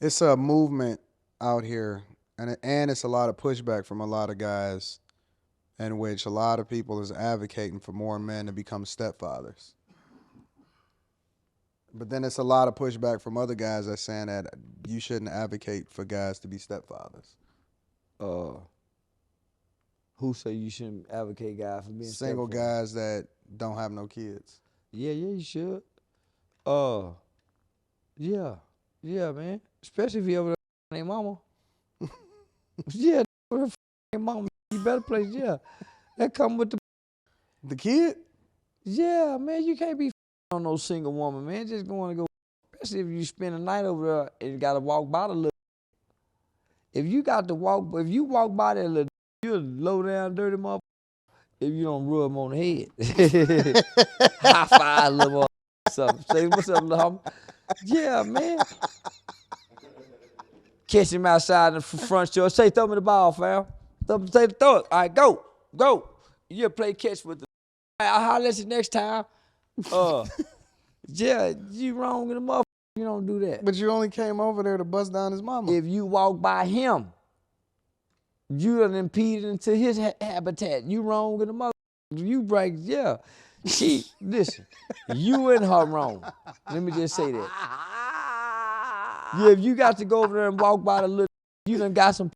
It's a movement out here, and it's a lot of pushback from a lot of guys, in which a lot of people is advocating for more men to become stepfathers. But then it's a lot of pushback from other guys that's saying that you shouldn't advocate for guys to be stepfathers. Uh, who say you shouldn't advocate guys for being Single stepfather? guys that don't have no kids. Yeah, you should. Uh, yeah, yeah, man. Especially if you over there their mama. Yeah, over their mama. You better place. Yeah, that come with the. The kid? Yeah, man. You can't be on no single woman, man. Just going to go. Especially if you spend the night over there and you got to walk by the little. If you got to walk, if you walk by that little, you're a low down dirty motherfucker. If you don't rub him on the head, high five, little motherfucker. Say what's up, little homie? Yeah, man. Catch him outside in the front door. Say, throw me the ball, fam. Say, throw it. All right, go. You play catch with the. I'll holler at you next time. Yeah, you wrong in the motherfucker. You don't do that. But you only came over there to bust down his mama. If you walk by him, you done impeded into his habitat. You wrong in the motherfucker. You break, yeah. Listen, you and her wrong. Let me just say that. Yeah, if you got to go over there and walk by the little, you done got some,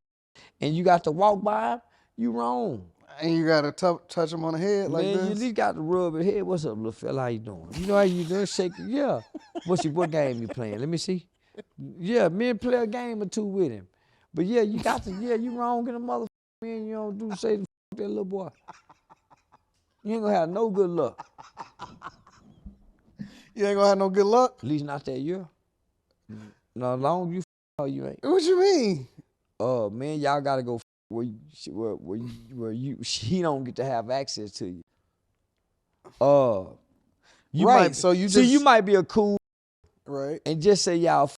and you got to walk by him, you wrong. And you got to touch him on the head like Man, this? you at least got to rub his head. What's up, little fella? How you doing? You know how you doing? Shake it. Yeah. What game you playing? Let me see. Yeah, men play a game or two with him. But yeah, you got to, yeah, you wrong in the motherfucker, man. You don't do say that little boy. You ain't gonna have no good luck. You ain't gonna have no good luck? At least not that year. No, as long as you her, you ain't. What you mean? Man, y'all gotta go where he don't get to have access to you. You Right, might, so you see, just- you might be a cool, Right. and just say y'all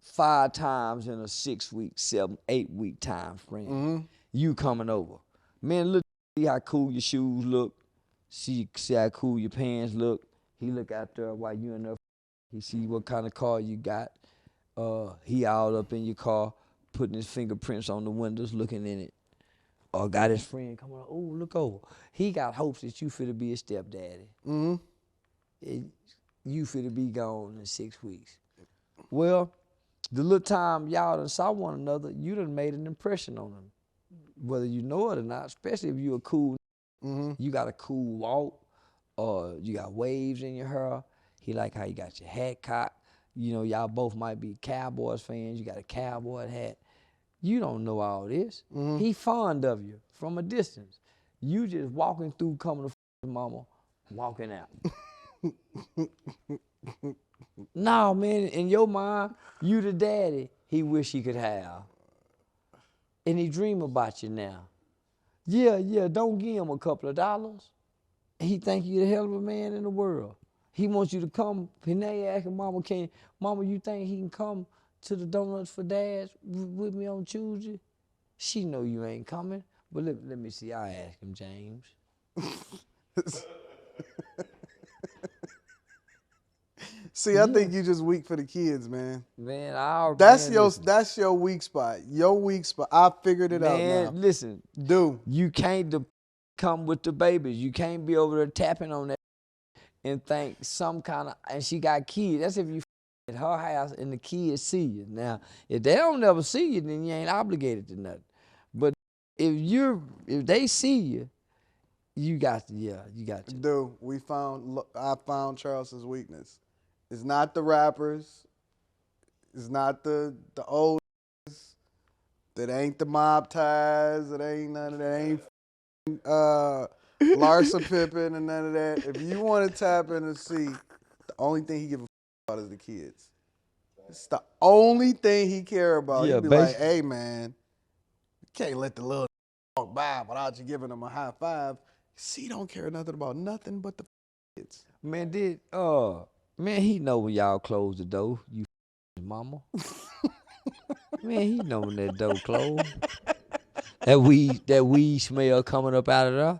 5 times in a 6 week, 7, 8 week time frame. Mm-hmm. You coming over. Man, look, see how cool your shoes look. See how cool your pants look. He look out there while you in there. He see what kind of car you got. He all up in your car, putting his fingerprints on the windows, looking in it. Or got his friend coming on, oh, look over. He got hopes that you finna be a stepdaddy. Mm-hmm. You finna be gone in 6 weeks. Well, the little time y'all done saw one another, you done made an impression on him. Whether you know it or not, especially if you a cool, you got a cool walk, or you got waves in your hair. He like how you got your hat cocked. You know, y'all both might be Cowboys fans. You got a cowboy hat. You don't know all this. He fond of you from a distance. You just walking through, coming to mama, walking out. No, man, in your mind, you the daddy he wish he could have. And he dream about you now. Yeah, don't give him a couple of dollars. He think you the hell of a man in the world. He wants you to come. And they asking Mama, you think he can come to the Donuts for Dads with me on Tuesday? She know you ain't coming. But let me see, I ask him, James. See, I think you just weak for the kids, man. Man, That's your weak spot. Your weak spot. I figured it out now. Man, listen. Dude. You can't come with the babies. You can't be over there tapping on that and think some kind of, and she got kids. That's if you at her house and the kids see you. Now, if they don't never see you, then you ain't obligated to nothing. But if they see you, you got to. Dude, I found Charleston's weakness. It's not the rappers. It's not the old. That ain't the mob ties. It ain't none of that. Ain't Larsa Pippen and none of that. If you want to tap in and see, the only thing he give a about is the kids. It's the only thing he care about. Yeah, He be like, hey, man, you can't let the little walk by without you giving them a high five. See, he don't care nothing about nothing but the kids. Man, man, he know when y'all close the door, you mama. Man, he know when that door closed. That weed smell coming up out of there.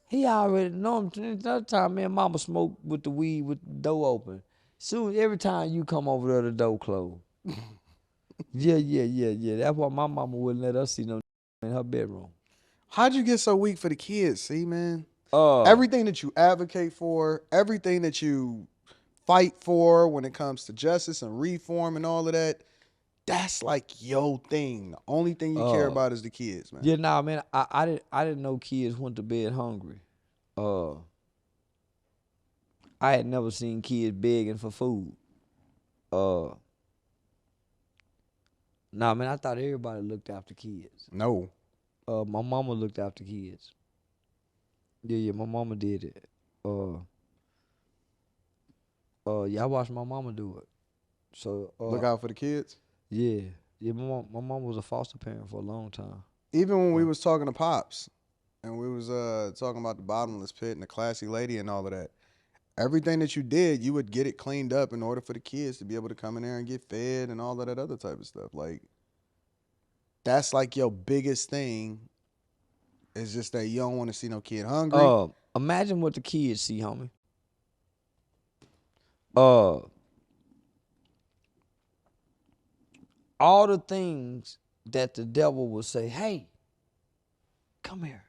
He already know him. Another time, man, mama smoked with the weed with the door open. Soon, every time you come over there, the door closed. Yeah. That's why my mama wouldn't let us see no in her bedroom. How'd you get so weak for the kids? See, man, Uh, everything that you advocate for, everything that you fight for when it comes to justice and reform and all of that, that's like your thing. The only thing you care uh, about is the kids, man. yeah, nah, man, I didn't know kids went to bed hungry. Uh, I had never seen kids begging for food. Uh, nah, man, I thought everybody looked after kids. No. My mama looked after kids. Yeah, my mama did it. Yeah, I watched my mama do it. So, Look out for the kids. yeah, my mom was a foster parent for a long time. Even when we Uh, was talking to Pops and we was talking about the bottomless pit and the classy lady and all of that, everything that you did, you would get it cleaned up in order for the kids to be able to come in there and get fed and all of that other type of stuff. Like, that's like your biggest thing is just that you don't want to see no kid hungry. Imagine what the kids see, homie. Uh, all the things that the devil will say, hey, come here.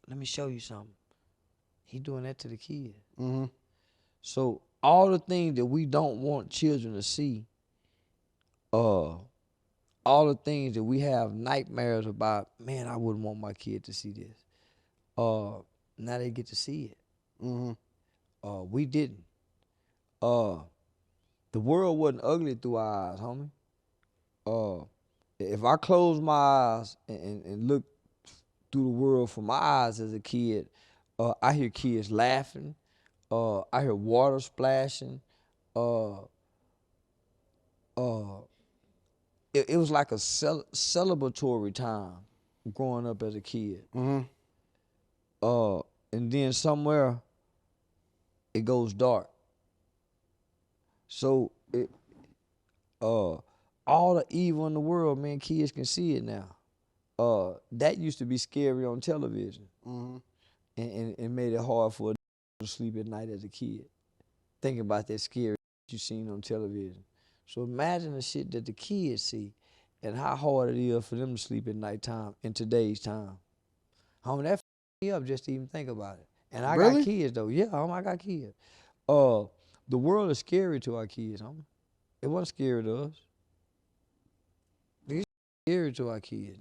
Let me show you something. He doing that to the kid. Mm-hmm. So all the things that we don't want children to see, all the things that we have nightmares about, man, I wouldn't want my kid to see this. Now they get to see it. Mm-hmm. We didn't. The world wasn't ugly through our eyes, homie. If I close my eyes and look through the world from my eyes as a kid, I hear kids laughing. I hear water splashing. Uh, uh, it was like a celebratory time growing up as a kid. Mm-hmm. And then somewhere it goes dark. So all the evil in the world, man, kids can see it now. That used to be scary on television, Mm-hmm. and made it hard for a to sleep at night as a kid. Thinking about that scary you seen on television. So imagine the shit that the kids see and how hard it is for them to sleep at nighttime in today's time. Homie, that me up just to even think about it. And I got Really? kids though. Yeah, homie, I got kids. Uh, the world is scary to our kids, homie. It wasn't scary to us. It's scary to our kids.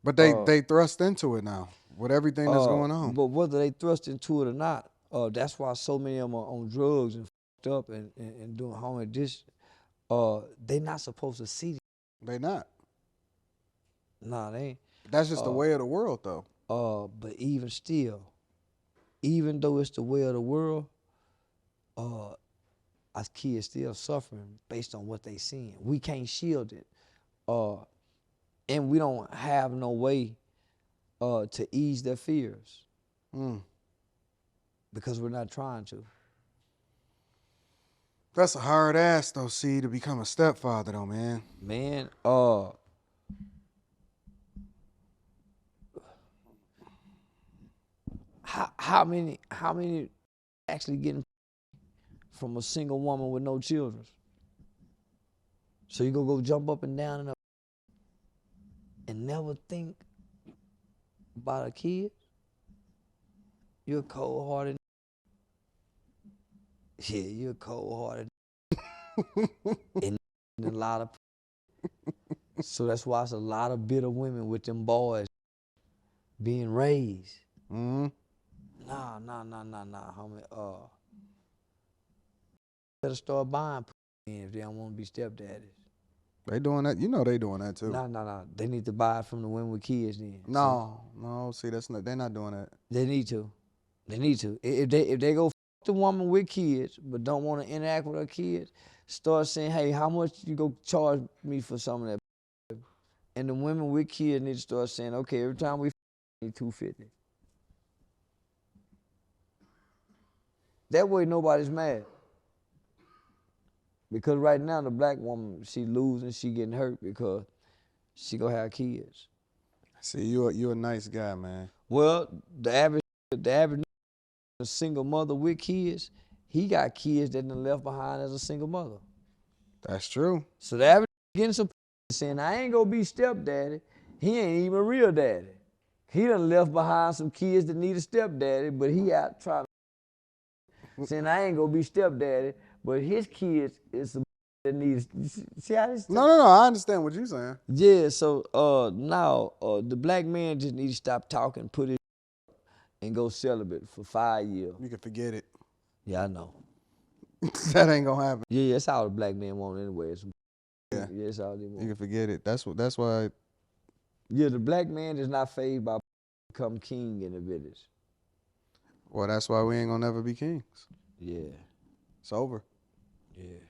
But Uh, they thrust into it now with everything that's going on. but whether they thrust into it or not, that's why so many of them are on drugs and fucked up and doing homie this. They not supposed to see it. They not. Nah, they ain't. That's just the Uh, way of the world, though. but even still, even though it's the way of the world, our kids still suffering based on what they seeing. We can't shield it. And we don't have no way to ease their fears Mm. because we're not trying to. That's a hard ass, though, see, to become a stepfather, though, man. Man, how many actually getting from a single woman with no children? So you gonna go jump up and down and never think about a kid? You're cold-hearted. Yeah, you're cold-hearted. And a lot of. So that's why it's a lot of bitter women with them boys being raised. Mm-hmm. Nah, homie. Better start buying if they don't want to be stepdaddies. They doing that. You know they doing that, too. Nah. They need to buy it from the women with kids then. No. See, that's not. They're not doing that. They need to. If they go f the woman with kids but don't want to interact with her kids, start saying, hey, how much you go charge me for some of that? And the women with kids need to start saying, okay, every time we need $250. That way nobody's mad. Because right now the black woman, she losing, she getting hurt because she gonna have kids. See, you a nice guy, man. Well, the average single mother with kids he got kids that done left behind as a single mother. That's true. So the average getting some saying, I ain't gonna be stepdaddy. He ain't even real daddy. He done left behind some kids that need a stepdaddy, but he out trying to saying, I ain't gonna be stepdaddy, but his kids is some that need. See how this? No. I understand what you're saying. Yeah. So now the black man just need to stop talking, put it and go celibate for 5 years. You can forget it. Yeah, I know. That ain't gonna happen. Yeah, that's all the black man want anyway. Yeah. Yeah, that's all they want. You can forget it. That's why. Yeah, the black man is not favored by become king in the village. Well, that's why we ain't gonna never be kings. Yeah. It's over. Yeah.